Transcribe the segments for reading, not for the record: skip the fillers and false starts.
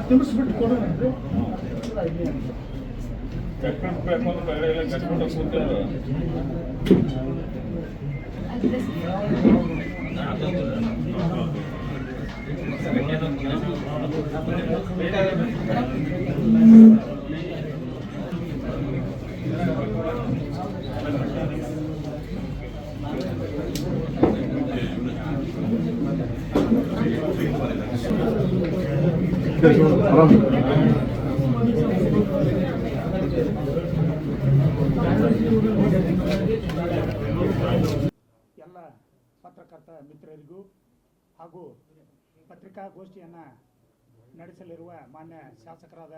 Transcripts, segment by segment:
ತಿಳಿಸ್ಬಿಟ್ಟು ಕೊಡೋಣ ಎಲ್ಲ ಪತ್ರಕರ್ತ ಮಿತ್ರರಿಗೂ ಹಾಗೂ ಪತ್ರಿಕಾಗೋಷ್ಠಿಯನ್ನು ನಡೆಸಲಿರುವ ಮಾನ್ಯ ಶಾಸಕರಾದ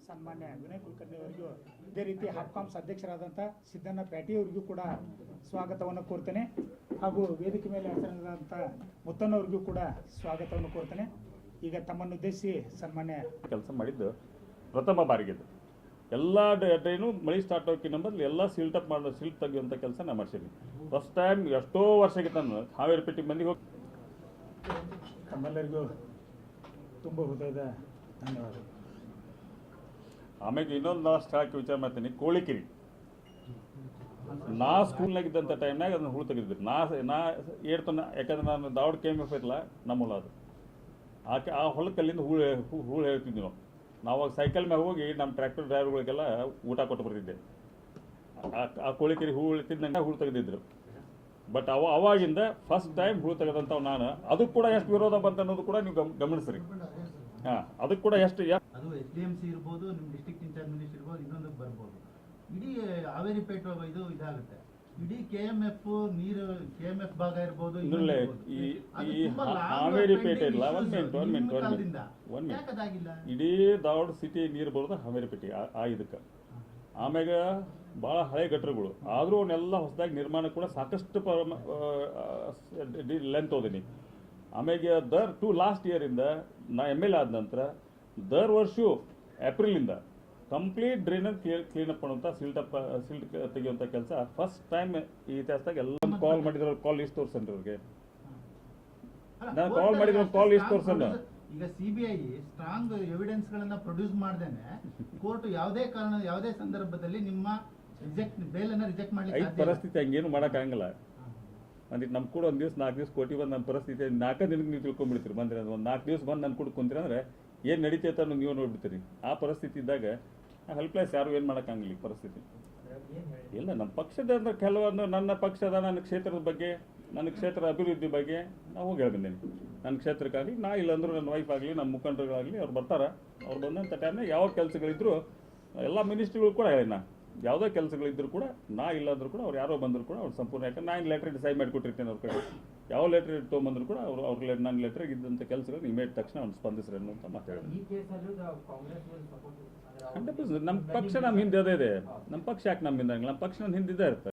ಸನ್ಮಾನ್ಯ ವಿನಯ್ ಕುಲಕರ್ಣಿ ಅವರಿಗೂ ಇದೇ ರೀತಿ ಹಾಪ್ಕಾಮ್ಸ್ ಅಧ್ಯಕ್ಷರಾದಂಥ ಸಿದ್ದಣ್ಣ ಪ್ಯಾಟಿಯವರಿಗೂ ಕೂಡ ಸ್ವಾಗತವನ್ನು ಕೋರ್ತೇನೆ ಹಾಗೂ ವೇದಿಕೆ ಮೇಲೆ ಹೆಸರಾದಂಥ ಮುತ್ತಣ್ಣವರಿಗೂ ಕೂಡ ಸ್ವಾಗತವನ್ನು ಕೋರ್ತೇನೆ. ಈಗ ತಮ್ಮನ್ನು ಉದ್ದೇಶಿಸಿ ಸನ್ಮಾನ್ಯ ಕೆಲಸ ಮಾಡಿದ್ದು ಪ್ರಥಮ ಬಾರಿಗೆದು ಎಲ್ಲ ಡೇನು ಮಳೆ ಸ್ಟಾರ್ಟ್ ಆಗೋಕ್ಕಿಂತ ಮೊದಲು ಎಲ್ಲ ಸಿಲ್ಟ್ ತೆಗೆಯುವಂಥ ಕೆಲಸ ನಾನು ಮಾಡ್ತೀನಿ. ಫಸ್ಟ್ ಟೈಮ್ ಎಷ್ಟೋ ವರ್ಷಕ್ಕೆ ನಾನು ಹಾವೇರಿಪೇಟೆ ಮಂದಿಗೆ ಹೋಗಿ ತಮ್ಮೆಲ್ಲರಿಗೂ ತುಂಬ ಹೃದಯದ ಧನ್ಯವಾದ. ಆಮೇಲೆ ಇನ್ನೊಂದು ಲಾಸ್ಟ್ ಹಾಕಿ ವಿಚಾರ ಮಾಡ್ತೀನಿ, ಕೋಳಿಕೆರೆ ನಾ ಸ್ಕೂಲ್ನಾಗಿದ್ದಂಥ ಟೈಮ್ನಾಗ ಅದನ್ನು ಹುಳು ತೆಗೆದಿದ್ರು. ನಾ ಹೇಳ್ತಾನೆ, ಯಾಕಂದ್ರೆ ನಾನು ದಾವಡ್ KMF ಇರಲ್ಲ ನಮ್ಮ ಹೊಲ ಅದು. ಆ ಹೊಲಕ್ಕಲ್ಲಿಂದ ಹೂಳು ಹೇಳ್ತಿದ್ವಿ ನಾವು ಸೈಕಲ್ ಮ್ಯಾಗ ಹೋಗಿ ನಮ್ಮ ಟ್ರ್ಯಾಕ್ಟರ್ ಡ್ರೈವರ್ಗಳಿಗೆಲ್ಲ ಊಟ ಕೊಟ್ಟು ಬರ್ತಿದ್ದೆ. ಆ ಕೋಳಿಕೆರೆ ಹೂಳು ತಿಂದಂಗೆ ಹೂಳು ತೆಗೆದಿದ್ರು. ಬಟ್ ಅವಾಗಿಂದ ಫಸ್ಟ್ ಟೈಮ್ ಹೂಳು ತೆಗೆದಂಥವು ನಾನು. ಅದಕ್ಕೆ ಕೂಡ ಎಷ್ಟು ವಿರೋಧ ಬಂತ ಅನ್ನೋದು ಕೂಡ ನೀವು ಗಮನಿಸ್ರಿ. ಹಾಂ, ಅದಕ್ಕೆ ಕೂಡ ಎಷ್ಟು ಅದು SDMC ಇರ್ಬೋದು, ನಿಮ್ಮ ಡಿಸ್ಟ್ರಿಕ್ಟ್ ಇನ್ಚಾರ್ಜ್ ಮಿನಿಸ್ಟರ್ ಇರ್ಬೋದು, ಇನ್ನೊಂದಕ್ಕೆ ಬರ್ಬೋದು. ಇಡೀ ಹಾವೇರಿಪೇಟೆ ಇದು ಇದಾಗುತ್ತೆ. ಇಡೀ KMF ನೀರು KMF ಭಾಗ ಇರ್ಬೋದು. ಹಾವೇರಿಪೇಟೆ ಇಲ್ಲ, ಒನ್ ಮಿನಿಟ್ ಇಡೀ ದಾವಡ್ ಸಿಟಿ ನೀರು ಬರೋದು ಹಾವೇರಿಪೇಟೆ ಆ ಇದಕ್ಕೆ. ಆಮ್ಯಾಗ ಭಾಳ ಹಳೆ ಗಟ್ರಗಳು ಆದರೂ ಅವನ್ನೆಲ್ಲ ಹೊಸದಾಗಿ ನಿರ್ಮಾಣ ಕೂಡ ಸಾಕಷ್ಟು ಲೆಂತ್ ಹೋದೀನಿ. ಆಮ್ಯಾಗ ಲಾಸ್ಟ್ ಇಯರಿಂದ ನಾ MLA ಆದ ನಂತರ ವರ್ಷ ಏಪ್ರಿಲಿಂದ ಕಂಪ್ಲೀಟ್ ಡ್ರೈನೇಜ್ ಕ್ಲೀನಪ್ ಮಾಡುವಂಥ ಸಿಲ್ಟ್ ತೆಗೆಯುವಂಥ ಕೆಲಸ ಫಸ್ಟ್ ಟೈಮ್ ಈ ಇತಿಹಾಸದಾಗ ಎಲ್ಲ ಕಾಲ್ ಮಾಡಿದ್ರು. ಕಾಲ್ ಲಿಸ್ಟ್ ತೋರ್ಸನ್ರಿ ಅವ್ರಿಗೆ. ನಾನು ಕಾಲ್ ಮಾಡಿದ್ರು, ಕಾಲ್ ಲಿಸ್ಟ್ ತೋರ್ಸನ್ನ. ಈಗ CBI ಸ್ಟ್ರಾಂಗ್ ಎವಿಡೆನ್ಸ್ ಗಳನ್ನ ಪ್ರೊಡ್ಯೂಸ್ ಮಾಡ್ದೇನೆ ಕೋರ್ಟ್ ಯಾವುದೇ ಸಂದರ್ಭದಲ್ಲಿ ನಿಮ್ಮ ಬೇಲನ್ನ ರಿಜೆಕ್ಟ್ ಮಾಡ್ಲಿಕ್ಕೆ ಪರಿಸ್ಥಿತಿ ಹಂಗೇನು ಮಾಡೋಕ್ಕಾಗಲ್ಲ. ಅಂದ್ರೆ ನಮ್ಮ ಕೂಡ ಒಂದು ದಿವಸ 4 ದಿವಸ ಕೋಟಿ ಬಂದು ನಮ್ಮ ಪರಿಸ್ಥಿತಿ 4 ದಿನಕ್ಕೆ ನೀವು ತಿಳ್ಕೊಂಡ್ಬಿಡ್ತೀರಿ. ಬಂದ್ರೆ ಒಂದು 4 ದಿವಸ ಬಂದು ನಾನು ಕೂಡ ಕುಂತೀರ ಅಂದರೆ ಏನು ನಡೀತೈತೆ ಅನ್ನೋ ನೀವು ನೋಡ್ಬಿಡ್ತೀರಿ. ಆ ಪರಿಸ್ಥಿತಿ ಇದ್ದಾಗ ಹೆಲ್ಪ್ಲೆಸ್, ಯಾರು ಏನು ಮಾಡೋಕ್ಕಾಗಲಿ ಪರಿಸ್ಥಿತಿ ಇಲ್ಲ. ನಮ್ಮ ಪಕ್ಷದ ಅಂದ್ರೆ ಕೆಲವೊಂದು ನನ್ನ ಪಕ್ಷದ ನನ್ನ ಕ್ಷೇತ್ರದ ಬಗ್ಗೆ, ನನ್ನ ಕ್ಷೇತ್ರದ ಅಭಿವೃದ್ಧಿ ಬಗ್ಗೆ ನಾವು ಹೋಗಿ ಹೇಳ್ಬಂದೇನೆ. ನನ್ನ ಕ್ಷೇತ್ರಕ್ಕಾಗಲಿ ನಾ ಇಲ್ಲಾಂದ್ರೂ ನನ್ನ ವೈಫ್ ಆಗಲಿ, ನಮ್ಮ ಮುಖಂಡರುಗಳಾಗಲಿ ಅವ್ರು ಬರ್ತಾರೆ. ಅವ್ರು ಬಂದಂಥ ಟೈಮ್ನಾಗ ಯಾವ ಕೆಲಸಗಳಿದ್ರು ಎಲ್ಲ ಮಿನಿಸ್ಟ್ರಿಗಳು ಕೂಡ ಹೇಳಿ, ನಾ ಯಾವುದೇ ಕೆಲಸಗಳಿದ್ರು ಕೂಡ ನಾ ಇಲ್ಲಾಂದ್ರೂ ಕೂಡ ಅವ್ರು ಯಾರೋ ಬಂದರೂ ಕೂಡ ಅವ್ರು ಸಂಪೂರ್ಣ, ಯಾಕಂದ್ರೆ ನಾನು ಲೆಟ್ರ್ ಡಿಸೈಡ್ ಮಾಡಿಕೊಟ್ಟಿರ್ತೇನೆ ಅವ್ರ ಕಡೆ. ಯಾವ ಲೆಟ್ರ್ ತೊಗೊಂಬಂದ್ರು ಕೂಡ ಅವ್ರ ನನ್ನ ಲೆಟ್ರಿಗೆ ಇದ್ದಂಥ ಕೆಲಸಗಳು ಇಮೇಡ್ ತಕ್ಷಣ ಅವ್ನು ಸ್ಪಂದಿಸ್ರಿ ಅನ್ನುವಂಥ ಮಾತಾಡಿದ್ರು. 100% ನಮ್ಮ ಪಕ್ಷ ನಮ್ಮ ಹಿಂದೆ ಅದೇ ಇದೆ. ನಮ್ಮ ಪಕ್ಷ ಯಾಕೆ ನಮ್ಮ ಹಿಂದೆ? ನಮ್ಮ ಪಕ್ಷ ನನ್ನ ಹಿಂದಿದ್ದೇ ಇರ್ತಾರೆ.